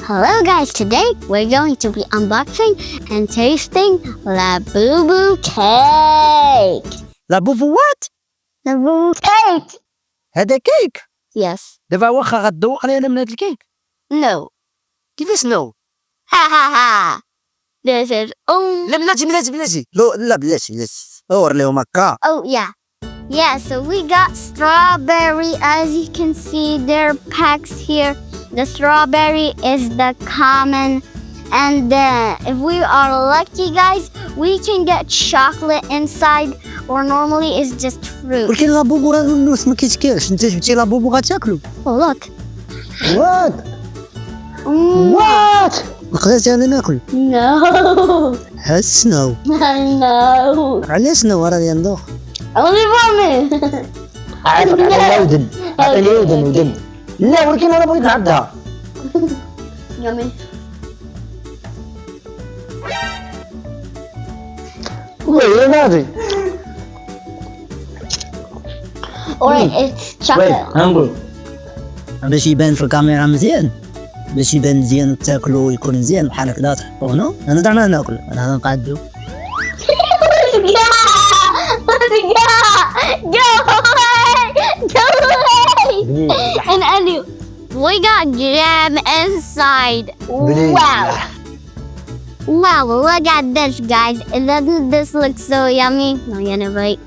Hello guys, today we're going to be unboxing and tasting Labubu cake. Labubu what? Labubu cake. هذا كيك. Yes. دابا واخا غتذوق لي انا من هذا الكيك. No. كيفاش نو؟ Ha ha ha. This is لا بلاتي لا بلاتي وريهم هكا. Oh yeah. Yeah, so we got strawberry. As you can see, there are packs here. The strawberry is the common. And if we are lucky, guys, we can get chocolate inside, or normally it's just fruit. ولكن لابوبو راه النص ما كيتكالش، انت جبتي لابوبو غتاكلو. Oh, look. وات وات بقيت انا ناكل. No. هالسنو. No. علاش سنو راه يندوخ؟ Only vomit. عافاك على ودن. عطيني ودن. لا ولكن انا بغيت نعضها. Yummy. وي ناضي. Or it's chocolate. هنقول باش يبان في الكاميرا مزيان، باش يبان مزيان تاكلو ويكون مزيان بحال هكذا تحطو هنا. انا دعنا ناكل، انا غنقادو. And anyway, we got jam inside. Wow. Wow, look at this, guys. Doesn't this look so yummy? No, you know, right?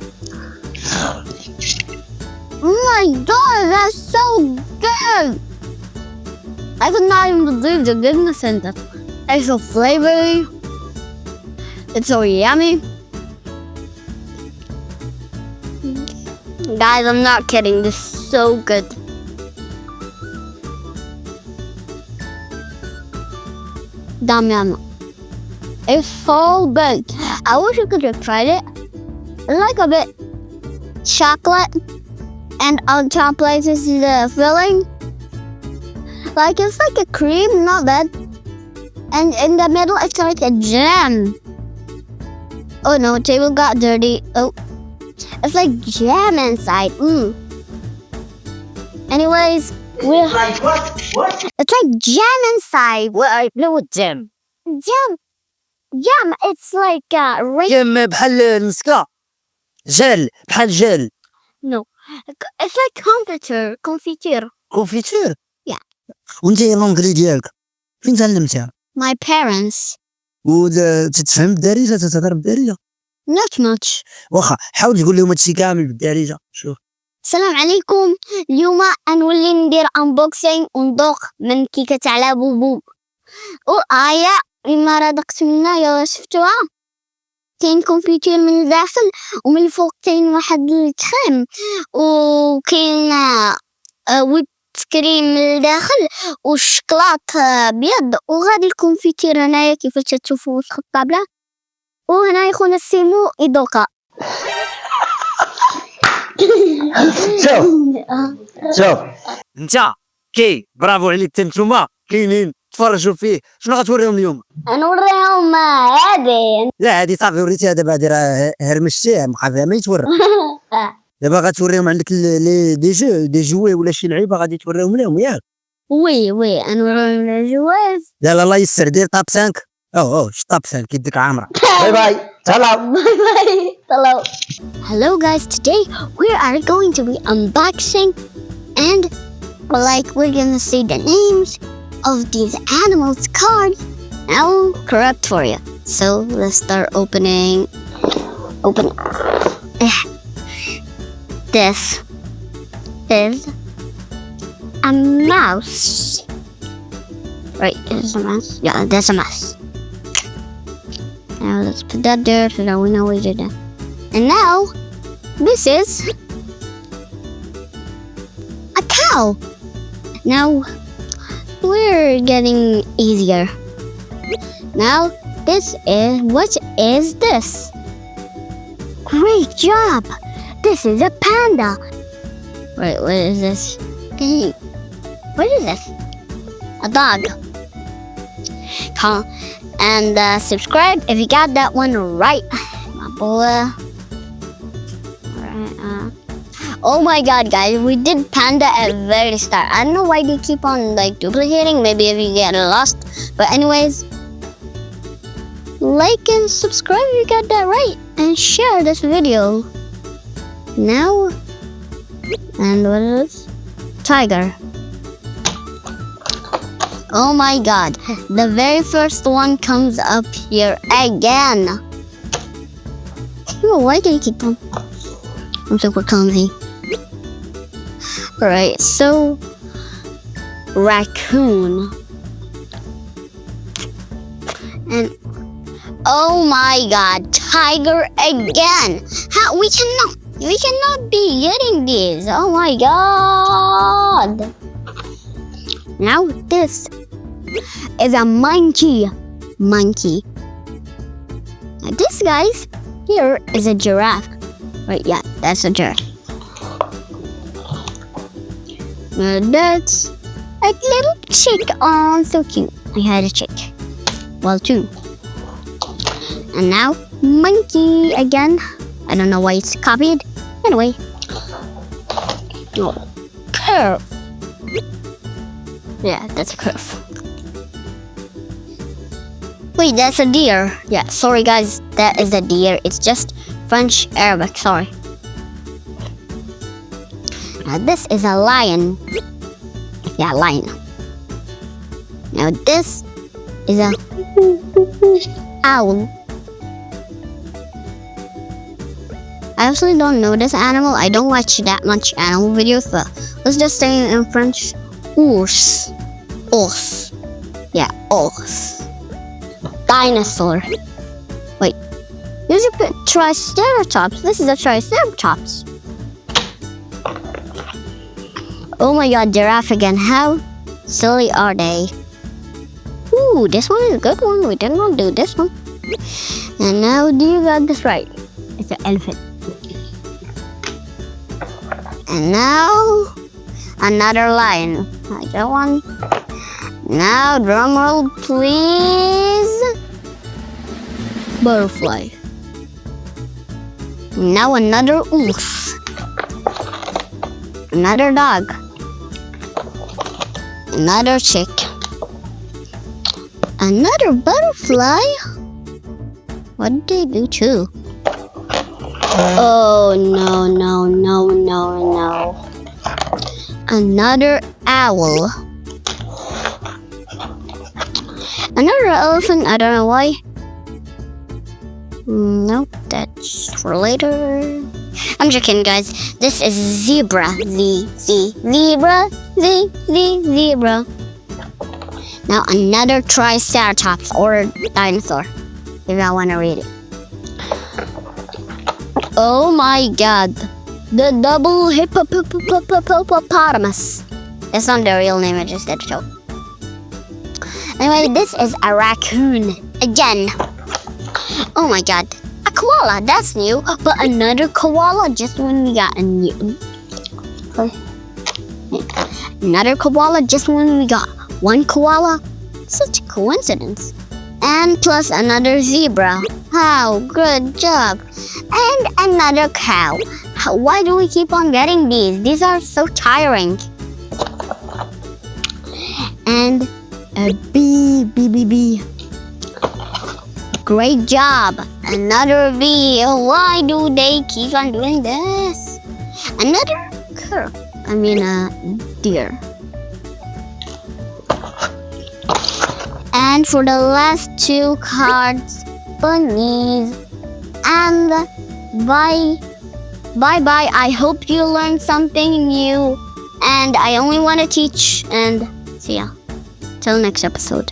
Oh my god, that's so good. I could not even believe the goodness in it. It's so flavory. It's so yummy. Guys, I'm not kidding. This is so good. Damn yum. It's so good. I wish you could have tried it. It's like a bit chocolate, and on top like this is the filling. Like it's like a cream, not bad. And in the middle it's like a jam. Oh no, table got dirty. Oh. It's like jam inside. Anyways, Like what? it's like jam inside. What? No jam. Jam. It's like جام بحال المسكة. جل بحال جل. No, it's like confiture. كونفيتور. Yeah. وانت لونجلي ديالك فين تعلمتها؟ My parents. وتتفهم بالدارجة تتهضر بالدارجة؟ Not much. واخا حاول تقول لهم هادشي كامل بالدارجة. شوف. السلام عليكم. اليوم غنولي ندير unboxing وندوق من كيكة تاع لابوبو. وآية إما راه دقت منها يلا شفتوها؟ كاين كمبيوتر من الداخل ومن الفوق كاين واحد الكريم وكاين ويب كريم من الداخل والشكلاط ابيض وغادي الكونفيتير هنايا كيفاش تشوفوا وسط الطابلة وهنا خونا السيمو يدوقها. شوف انت برافو عليك. نتوما كاينين تفرجوا فيه. شنو غتوريهم اليوم؟ نوريهم هادي. لا هادي صافي وريتيها دابا هادي راه هرمشتيه بقى ما يتورى. دابا غتوريهم عندك لي دي جوي ولا شي لعيبه غادي توريهم لهم ياك. وي نوريهم الجواز. لا الله يسر دير طاب 5. طاب 5 كيديك عامره. باي باي تهلاو. Hello. Hello guys, today we are going to be unboxing and we're gonna see the names of these animals cards. I'll correct for you. So let's start opening. This is a mouse. Right, is this a mouse? Yeah, that's a mouse. Now let's put that there so that we know we did that. And now, this is a cow. Now, we're getting easier. Now, what is this? Great job! This is a panda. Wait, what is this? What is this? A dog. And subscribe if you got that one right, my boy. Oh my god, guys, we did panda at very start. I don't know why they keep on like duplicating. Maybe if you get lost. But anyways, like and subscribe if you got that right, and share this video. Now, and what is this? Tiger. Oh my god, the very first one comes up here again. Oh, why did he keep on? I'm super clumsy. Alright, so raccoon. And oh my god, tiger again. How we cannot be getting these. Oh my god. Now this is a monkey. Monkey. Now this, guys, here is a giraffe. Right, yeah, that's a giraffe. That's a little chick. Oh, so cute. I had a chick. Well, two. And now monkey again. I don't know why it's copied. Anyway. Oh, curve. Yeah, that's a curve. Wait, that's a deer. Yeah, sorry guys, that is a deer. It's just French Arabic, sorry. Now this is a lion. Yeah, lion. Now this is a owl. I actually don't know this animal. I don't watch that much animal videos, but let's just say in French. Ours. Os. Yeah, os. Dinosaur. Wait. There's a triceratops. This is a triceratops. Oh my god, giraffe again. How silly are they? Ooh, this one is a good one. We did not do this one. And now, do you got this right? It's an elephant. And now, another lion. I got one. Now, drum roll, please. Butterfly. Now another wolf. Another dog. Another chick. Another butterfly. What did they do too? Oh no, no, no, no, no. Another owl. Another elephant, I don't know why. Nope, that's for later. I'm joking, guys. This is zebra. Zebra. Zebra. Now another triceratops or dinosaur, if I want to read it. Oh my god. The double hippopotamus. That's not the real name, I just did a joke. Anyway, this is a raccoon. Again. Oh my god. A koala, that's new. But another koala just when we got a new. Another koala just when we got one koala. Such a coincidence. And plus another zebra. How good job. And another cow. Why do we keep on getting these? These are so tiring. And a bee. Great job. Another bee. Why do they keep on doing this? Another curve. I mean a deer. And for the last two cards, bunnies. And bye. I hope you learned something new. And I only want to teach. And see ya. Till next episode.